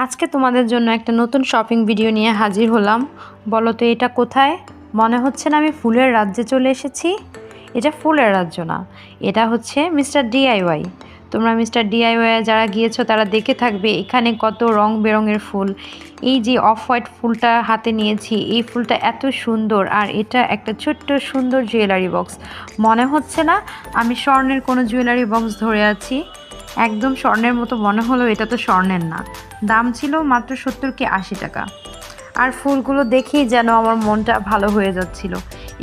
আজকে তোমাদের জন্য একটা নতুন শপিং ভিডিও নিয়ে হাজির হলাম। বলো তো এটা কোথায়? মনে হচ্ছে না আমি ফুলের রাজ্যে চলে এসেছি? এটা ফুলের রাজ্য না, এটা হচ্ছে মিস্টার ডিআইওয়াই। তোমরা মিস্টার ডিআইওয়াই যারা গিয়েছো তারা দেখে থাকবে এখানে কত রং বেরঙের ফুল। এই যে অফ হোয়াইট ফুলটা হাতে নিয়েছি, এই ফুলটা এত সুন্দর, আর এটা একটা ছোট্ট সুন্দর জুয়েলারি বক্স। মনে হচ্ছে না আমি স্বর্ণের কোনো জুয়েলারি বক্স ধরে আছি। একদম স্বর্ণের মতো মনে হলো, এটা তো স্বর্ণের না। দাম ছিল মাত্র 70 কি 80 টাকা। আর ফুলগুলো দেখেই যেন আমার মনটা ভালো হয়ে যাচ্ছিল।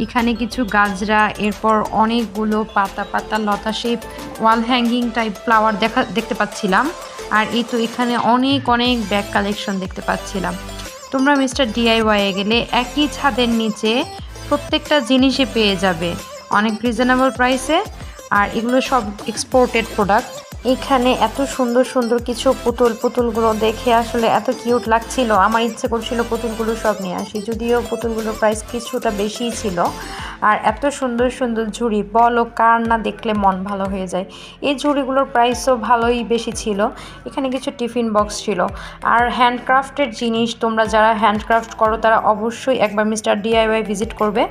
এখানে কিছু গাজরা, এরপর অনেকগুলো পাতা পাতা লতা shape wall hanging type flower দেখতে পাচ্ছিলাম। আর এই তো এখানে অনেক অনেক ব্যাগ কালেকশন দেখতে পাচ্ছিলাম। তোমরা মিস্টার ডিআইওয়াইয়ে গেলে একই ছাদের নিচে প্রত্যেকটা জিনিসই পেয়ে যাবে অনেক রিজনেবল প্রাইসে। আর এগুলো সব এক্সপোর্টেড প্রোডাক্ট। এখানে এত সুন্দর সুন্দর কিছু পুতুলগুলো দেখে আসলে এত কিউট লাগছিল, আমার ইচ্ছে করছিল পুতুলগুলো সব নিয়ে আসি, যদিও পুতুলগুলোর প্রাইস কিছুটা বেশিই ছিল। আর এত সুন্দর সুন্দর ঝুড়ি, বলো কার না দেখলে মন ভালো হয়ে যায়। এই ঝুড়িগুলোর প্রাইসও ভালোই বেশি ছিল। এখানে কিছু টিফিন বক্স ছিল। আর হ্যান্ডক্রাফটের জিনিস, তোমরা যারা হ্যান্ডক্রাফট করো তারা অবশ্যই একবার মিস্টার ডিআইওয়াই ভিজিট করবে।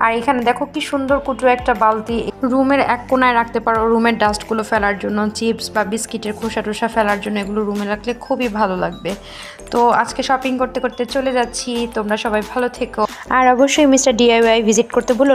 আর এখানে দেখো কি সুন্দর কুটু একটা বালতি, রুমের এক কোনায় রাখতে পারো রুমের ডাস্টগুলো ফেলার জন্য, চিপস বা বিস্কিটের খোসা টোসা ফেলার জন্য এগুলো রুমে রাখলে খুবই ভালো লাগবে। তো আজকে শপিং করতে করতে চলে যাচ্ছি, তোমরা সবাই ভালো থেকো। আর অবশ্যই মিস্টার ডিআইওয়াই ভিজিট করতে ভুলো